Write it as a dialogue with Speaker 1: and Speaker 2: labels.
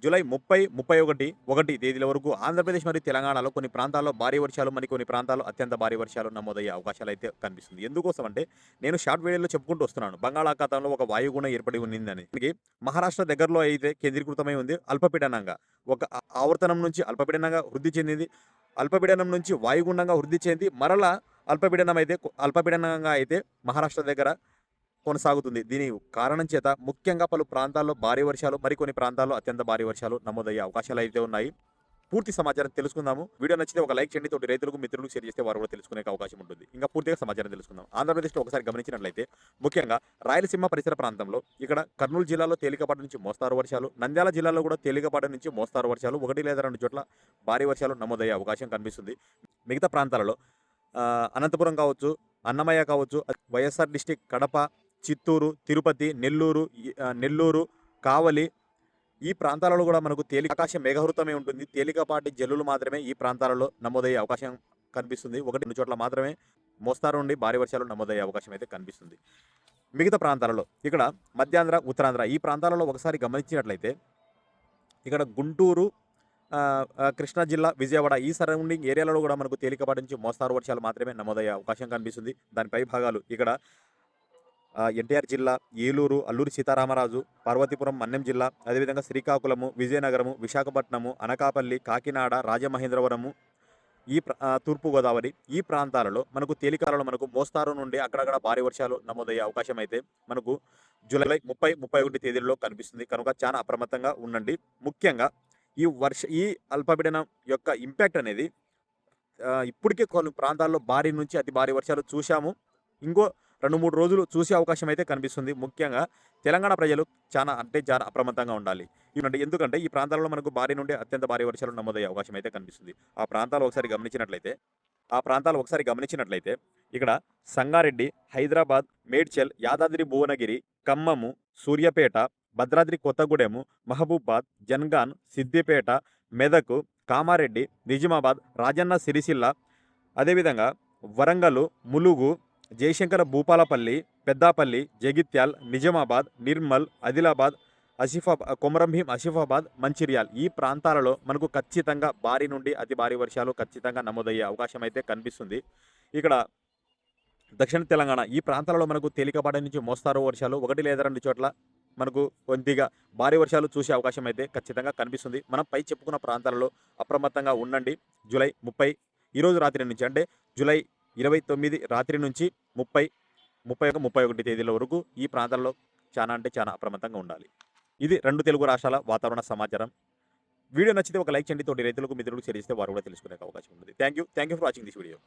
Speaker 1: July 30, 31 తేదీల వరకు ఆంధ్రప్రదేశ్ మరియు తెలంగాణలో కొన్ని ప్రాంతాల్లో భారీ వర్షాలు, కొన్ని ప్రాంతాల్లో అత్యంత భారీ వర్షాలు నమోదయ్యే అవకాశాలైతే కనిపిస్తుంది. ఎందుకోసం అంటే నేను షార్ట్ వీడియోలో చెప్పుకుంటూ వస్తున్నాను. బంగాళాఖాతంలో ఒక వాయుగుణం ఏర్పడి ఉన్నిందని. దీనికి మహారాష్ట్ర దగ్గరలో అయితే కేంద్రీకృతమై ఉంది అల్పపీడనంగా. ఒక ఆవర్తనం నుంచి అల్పపీడనంగా వృద్ధి చెందింది. అల్పపీడనం నుంచి వాయుగుండంగా వృద్ధి చెంది మరలా అల్పపీడనంగా అయితే మహారాష్ట్ర దగ్గర కొనసాగుతుంది. దీని కారణం చేత ముఖ్యంగా పలు ప్రాంతాల్లో భారీ వర్షాలు, మరికొన్ని ప్రాంతాల్లో అత్యంత భారీ వర్షాలు నమోదయ్యే అవకాశాలు అయితే ఉన్నాయి. పూర్తి సమాచారం తెలుసుకుందాము. వీడియో నచ్చితే ఒక లైక్ చేయండి. తోటి రైతులకు, మిత్రులకు షేర్ చేస్తే వారు కూడా తెలుసుకునే అవకాశం ఉంటుంది. ఇంకా పూర్తిగా సమాచారం తెలుసుకుందాం. ఆంధ్రప్రదేశ్లో ఒకసారి గమనించినట్లయితే ముఖ్యంగా రాయలసీమ పరిసర ప్రాంతంలో ఇక్కడ కర్నూలు జిల్లాలో తేలికపాటి నుంచి మోస్తారు వర్షాలు, నంద్యాల జిల్లాలో కూడా తేలికపాటి నుంచి మోస్తారు వర్షాలు, 1 లేదా 2 చోట్ల భారీ వర్షాలు నమోదయ్యే అవకాశం కనిపిస్తుంది. మిగతా ప్రాంతాలలో అనంతపురం కావచ్చు, అన్నమయ్య కావచ్చు, వైఎస్ఆర్ డిస్టిక్ కడప, చిత్తూరు, తిరుపతి, నెల్లూరు, కావలి ఈ ప్రాంతాలలో కూడా మనకు ఆకాశం మేఘావృతమై ఉంటుంది. తేలికపాటి జల్లులు మాత్రమే ఈ ప్రాంతాలలో నమోదయ్యే అవకాశం కనిపిస్తుంది. 1-2 చోట్ల మాత్రమే మోస్తారు నుండి భారీ వర్షాలు నమోదయ్యే అవకాశం అయితే కనిపిస్తుంది. మిగతా ప్రాంతాలలో ఇక్కడ మధ్యాంధ్ర, ఉత్తరాంధ్ర ఈ ప్రాంతాలలో ఒకసారి గమనించినట్లయితే ఇక్కడ గుంటూరు, కృష్ణా జిల్లా, విజయవాడ ఈ సరౌండింగ్ ఏరియాలలో కూడా మనకు తేలికపాటి నుంచి మోస్తారు వర్షాలు మాత్రమే నమోదయ్యే అవకాశం కనిపిస్తుంది. దాని పై భాగాలు ఇక్కడ ఎన్టీఆర్ జిల్లా, ఏలూరు, అల్లూరి సీతారామరాజు, పార్వతీపురం, మన్యం జిల్లా, అదేవిధంగా శ్రీకాకుళము, విజయనగరము, విశాఖపట్నము, అనకాపల్లి, కాకినాడ, రాజమహేంద్రవరము, తూర్పుగోదావరి ఈ ప్రాంతాలలో మనకు తేలికాలలో మనకు మోస్తారు నుండి అక్కడక్కడ భారీ వర్షాలు నమోదయ్యే అవకాశం అయితే మనకు జూలై 30, 31 తేదీల్లో కనిపిస్తుంది. కనుక చాలా అప్రమత్తంగా ఉండండి. ముఖ్యంగా ఈ అల్పపీడనం యొక్క ఇంపాక్ట్ అనేది ఇప్పటికే కొన్ని ప్రాంతాల్లో భారీ నుంచి అతి భారీ వర్షాలు చూశాము. ఇంకో 2-3 రోజులు చూసే అవకాశం అయితే కనిపిస్తుంది. ముఖ్యంగా తెలంగాణ ప్రజలు చాలా అప్రమత్తంగా ఉండాలి. ఎందుకంటే ఈ ప్రాంతాలలో మనకు భారీ నుండి అత్యంత భారీ వర్షాలు నమోదయ్యే అవకాశం అయితే కనిపిస్తుంది. ఆ ప్రాంతాలు ఒకసారి గమనించినట్లయితే ఇక్కడ సంగారెడ్డి, హైదరాబాద్, మేడ్చల్, యాదాద్రి భువనగిరి, ఖమ్మము, సూర్యాపేట, భద్రాద్రి కొత్తగూడెము, మహబూబాద్, జన్గాన్, సిద్దిపేట, మెదక్, కామారెడ్డి, నిజామాబాద్, రాజన్న సిరిసిల్ల, అదేవిధంగా వరంగల్, ములుగు, జయశంకర, భూపాలపల్లి, పెద్దాపల్లి, జగిత్యాల్, నిజామాబాద్, నిర్మల్, ఆదిలాబాద్, కొమరంభీం, ఆసిఫాబాద్, మంచిర్యాల్ ఈ ప్రాంతాలలో మనకు ఖచ్చితంగా భారీ నుండి అతి భారీ వర్షాలు ఖచ్చితంగా నమోదయ్యే అవకాశం అయితే కనిపిస్తుంది. ఇక్కడ దక్షిణ తెలంగాణ ఈ ప్రాంతాలలో మనకు తేలికపాటి నుంచి మోస్తారు వర్షాలు, 1 లేదా 2 చోట్ల మనకు కొద్దిగా భారీ వర్షాలు చూసే అవకాశం అయితే ఖచ్చితంగా కనిపిస్తుంది. మనం పై చెప్పుకున్న ప్రాంతాలలో అప్రమత్తంగా ఉండండి. జూలై 30 ఈరోజు రాత్రి నుంచి అంటే జూలై 29 రాత్రి నుంచి 30, 31, 31 తేదీల వరకు ఈ ప్రాంతాల్లో చాలా అప్రమత్తంగా ఉండాలి. ఇది 2 తెలుగు రాష్ట్రాల వాతావరణ సమాచారం. వీడియో నచ్చితే ఒక లైక్ చేయండి. తోటి రైతులకు, మిత్రులకు షేర్ చేస్తే వారు కూడా తెలుసుకునే అవకాశం ఉంటుంది. Thank you for watching this video.